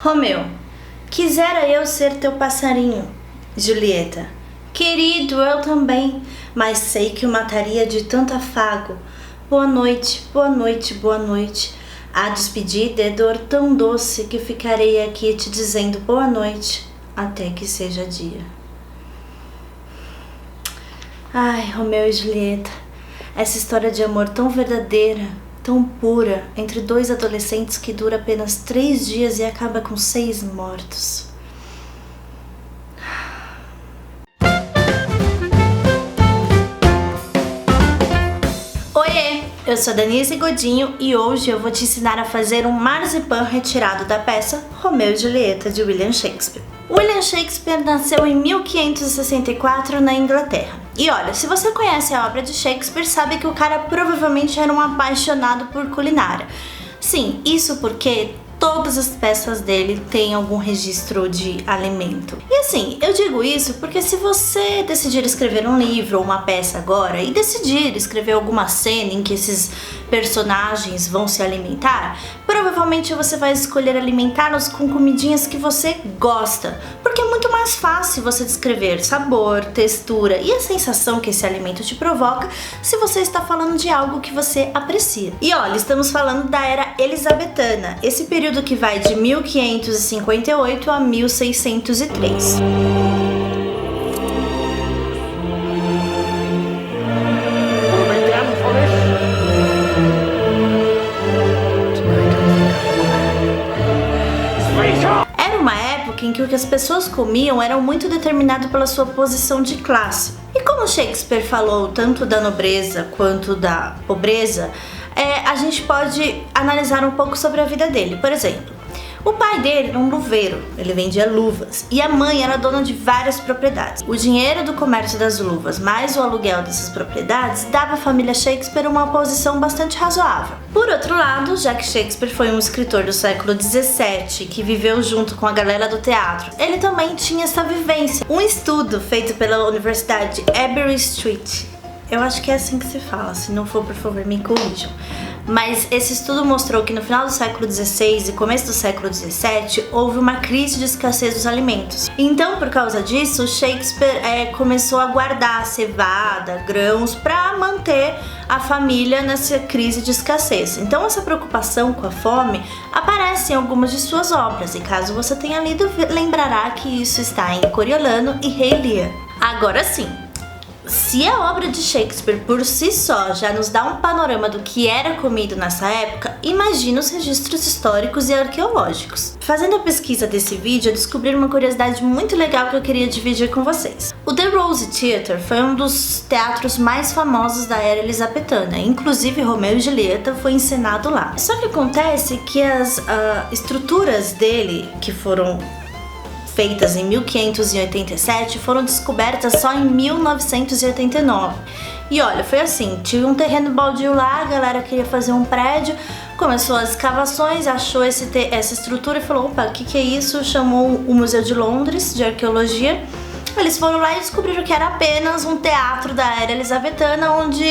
Romeu, quisera eu ser teu passarinho. Julieta, querido, eu também, mas sei que o mataria de tanto afago. Boa noite, boa noite, boa noite. A despedida é dor tão doce que ficarei aqui te dizendo boa noite até que seja dia. Ai, Romeu e Julieta, essa história de amor tão verdadeira, tão pura, entre dois adolescentes que dura apenas 3 dias e acaba com 6 mortos. Oiê, eu sou Denise Godinho e hoje eu vou te ensinar a fazer um marzipan retirado da peça Romeu e Julieta de William Shakespeare. William Shakespeare nasceu em 1564 na Inglaterra. E olha, se você conhece a obra de Shakespeare, sabe que o cara provavelmente era um apaixonado por culinária. Sim, isso porque todas as peças dele têm algum registro de alimento. E assim, eu digo isso porque se você decidir escrever um livro ou uma peça agora e decidir escrever alguma cena em que esses personagens vão se alimentar, provavelmente você vai escolher alimentá-los com comidinhas que você gosta, porque é muito mais fácil você descrever sabor, textura e a sensação que esse alimento te provoca se você está falando de algo que você aprecia. E olha, estamos falando da era elisabetana, esse período que vai de 1558 a 1603. Era uma época em que o que as pessoas comiam era muito determinado pela sua posição de classe. E como Shakespeare falou tanto da nobreza quanto da pobreza, a gente pode analisar um pouco sobre a vida dele. Por exemplo, o pai dele era um luveiro, ele vendia luvas, e a mãe era dona de várias propriedades. O dinheiro do comércio das luvas mais o aluguel dessas propriedades dava à família Shakespeare uma posição bastante razoável. Por outro lado, já que Shakespeare foi um escritor do século XVII que viveu junto com a galera do teatro, ele também tinha essa vivência. Um estudo feito pela Universidade Aberystwyth, eu acho que é assim que se fala, se não for, por favor, me corrijam. Mas esse estudo mostrou que no final do século XVI e começo do século XVII houve uma crise de escassez dos alimentos. Então, por causa disso, Shakespeare começou a guardar cevada, grãos para manter a família nessa crise de escassez. Então, essa preocupação com a fome aparece em algumas de suas obras, e caso você tenha lido, lembrará que isso está em Coriolano e Rei Lear. Agora sim, se a obra de Shakespeare por si só já nos dá um panorama do que era comido nessa época, imagina os registros históricos e arqueológicos. Fazendo a pesquisa desse vídeo, eu descobri uma curiosidade muito legal que eu queria dividir com vocês. O The Rose Theatre foi um dos teatros mais famosos da era elisabetana, inclusive Romeu e Julieta foi encenado lá. Só que acontece que as estruturas dele, que foram feitas em 1587, foram descobertas só em 1989. E olha, foi assim, tinha um terreno baldio lá, a galera queria fazer um prédio, começou as escavações, achou essa estrutura e falou, opa, o que é isso? Chamou o Museu de Londres, de Arqueologia. Eles foram lá e descobriram que era apenas um teatro da era elisabetana, onde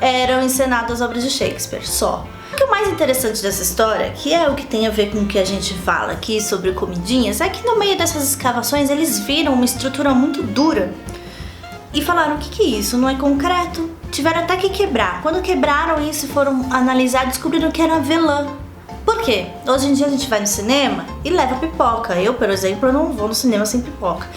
eram encenadas as obras de Shakespeare, só. O que é o mais interessante dessa história, que é o que tem a ver com o que a gente fala aqui sobre comidinhas, é que no meio dessas escavações eles viram uma estrutura muito dura e falaram, o que é isso? Não é concreto? Tiveram até que quebrar. Quando quebraram isso e foram analisar, descobriram que era avelã. Por quê? Hoje em dia a gente vai no cinema e leva pipoca. Eu, por exemplo, não vou no cinema sem pipoca.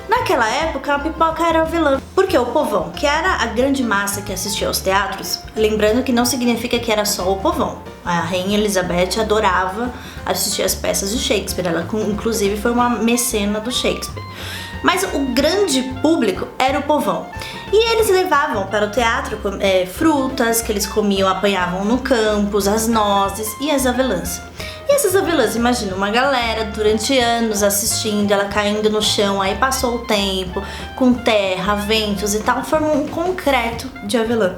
Naquela época, a pipoca era avelã, porque o povão, que era a grande massa que assistia aos teatros, lembrando que não significa que era só o povão. A Rainha Elizabeth adorava assistir às peças de Shakespeare, ela inclusive foi uma mecena do Shakespeare. Mas o grande público era o povão. E eles levavam para o teatro frutas que eles comiam, apanhavam no campus, as nozes e as avelãs. E essas avelãs, imagina uma galera durante anos assistindo, ela caindo no chão, aí passou o tempo, com terra, ventos e tal, formou um concreto de avelã.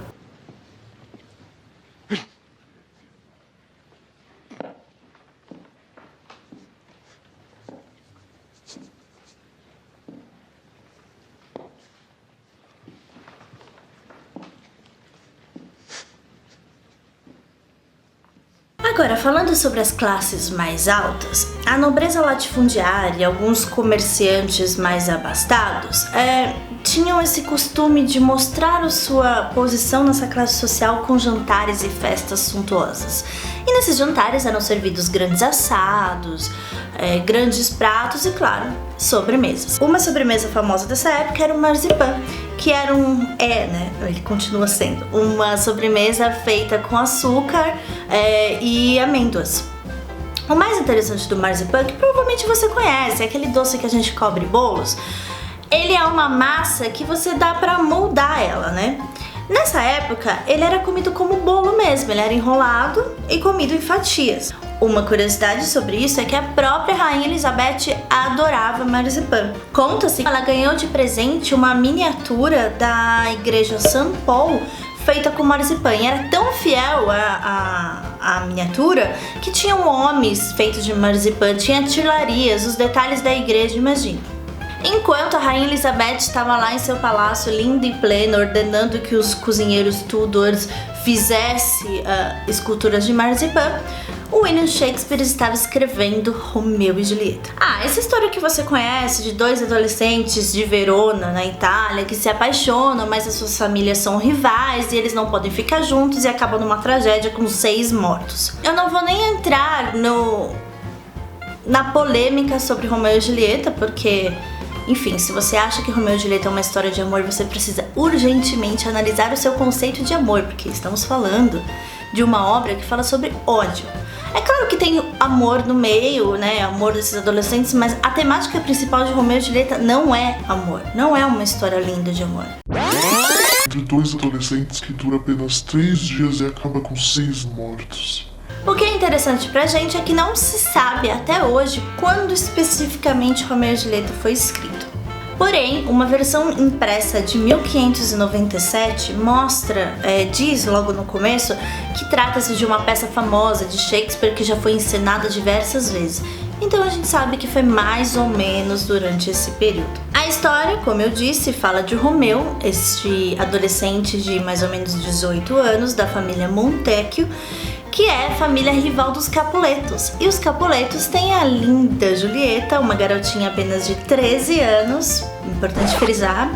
Agora, falando sobre as classes mais altas, a nobreza latifundiária e alguns comerciantes mais abastados tinham esse costume de mostrar a sua posição nessa classe social com jantares e festas suntuosas. E nesses jantares eram servidos grandes assados, grandes pratos e, claro, sobremesas. Uma sobremesa famosa dessa época era o marzipan, que era ele continua sendo uma sobremesa feita com açúcar e amêndoas. O mais interessante do marzipan, que provavelmente você conhece, é aquele doce que a gente cobre bolos. Ele é uma massa que você dá pra moldar ela, né? Nessa época, ele era comido como bolo mesmo, ele era enrolado e comido em fatias. Uma curiosidade sobre isso é que a própria Rainha Elizabeth adorava marzipan. Conta-se que ela ganhou de presente uma miniatura da igreja St. Paul feita com marzipan. E era tão fiel a miniatura que tinham homens feitos de marzipan, tinha tilarias, os detalhes da igreja, imagina. Enquanto a Rainha Elizabeth estava lá em seu palácio lindo e pleno, ordenando que os cozinheiros Tudors fizessem esculturas de marzipan, o William Shakespeare estava escrevendo Romeu e Julieta. Essa história que você conhece de dois adolescentes de Verona, na Itália, que se apaixonam, mas as suas famílias são rivais e eles não podem ficar juntos e acabam numa tragédia com 6 mortos. Eu não vou nem entrar na polêmica sobre Romeu e Julieta, porque... Enfim, se você acha que Romeu e Julieta é uma história de amor, você precisa urgentemente analisar o seu conceito de amor, porque estamos falando de uma obra que fala sobre ódio. É claro que tem amor no meio, né, amor desses adolescentes, mas a temática principal de Romeu e Julieta não é amor, não é uma história linda de amor. De 2 adolescentes que dura apenas 3 dias e acaba com 6 mortos. O que é interessante pra gente é que não se sabe até hoje quando especificamente Romeu e Julieta foi escrito. Porém, uma versão impressa de 1597 diz logo no começo que trata-se de uma peça famosa de Shakespeare que já foi encenada diversas vezes. Então a gente sabe que foi mais ou menos durante esse período. A história, como eu disse, fala de Romeu, este adolescente de mais ou menos 18 anos da família Montecchio, que é a família rival dos Capuletos. E os Capuletos têm a linda Julieta, uma garotinha apenas de 13 anos, importante frisar,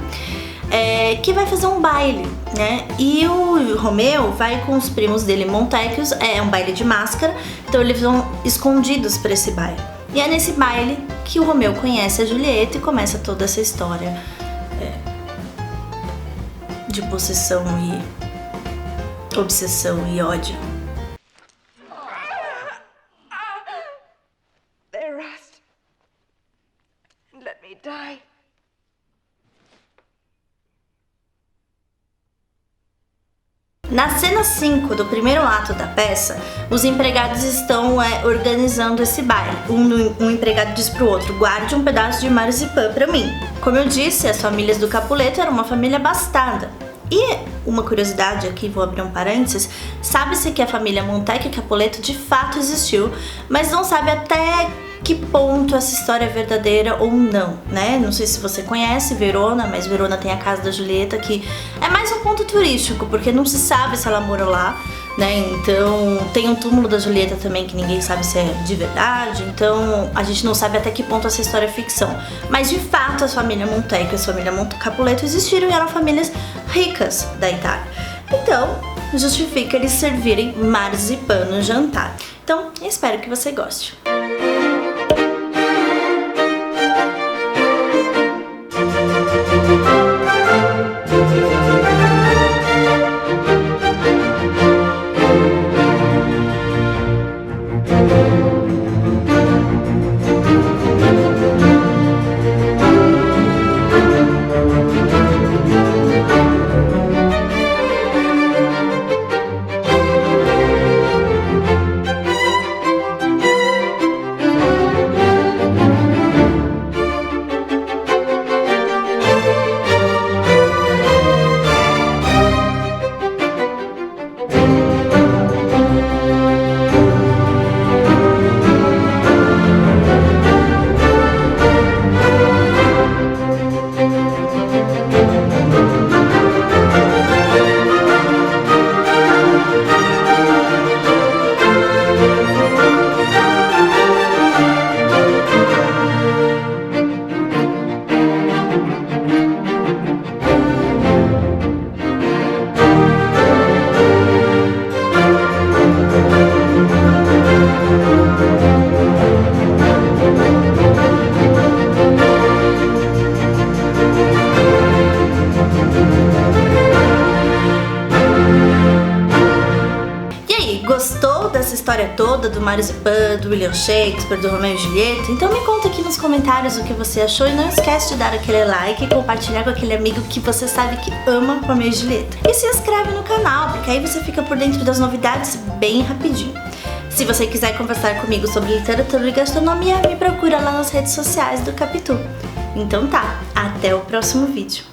que vai fazer um baile, né? E o Romeu vai com os primos dele, Montecchios, é um baile de máscara, então eles vão escondidos para esse baile. E é nesse baile que o Romeu conhece a Julieta e começa toda essa história de possessão e obsessão e ódio. Let me die. Na cena 5 do primeiro ato da peça, os empregados estão organizando esse baile. Um empregado diz pro outro: guarde um pedaço de marzipan pra mim. Como eu disse, as famílias do Capuleto eram uma família abastada. E uma curiosidade aqui, vou abrir um parênteses, sabe-se que a família Montecchio e Capuleto de fato existiu, mas não sabe até que ponto essa história é verdadeira ou não, né? Não sei se você conhece Verona, mas Verona tem a casa da Julieta, que é mais um ponto turístico, porque não se sabe se ela morou lá, né? Então tem um túmulo da Julieta também que ninguém sabe se é de verdade, então a gente não sabe até que ponto essa história é ficção. Mas de fato a família Montecchio e a família Capuleto existiram e eram famílias ricas da Itália. Então justifica eles servirem marzipan no jantar. Então espero que você goste. Gostou dessa história toda do Marius e Pan, do William Shakespeare, do Romeu e Julieta? Então me conta aqui nos comentários o que você achou e não esquece de dar aquele like e compartilhar com aquele amigo que você sabe que ama Romeu e Julieta. E se inscreve no canal, porque aí você fica por dentro das novidades bem rapidinho. Se você quiser conversar comigo sobre literatura e gastronomia, me procura lá nas redes sociais do Capitu. Então tá, até o próximo vídeo.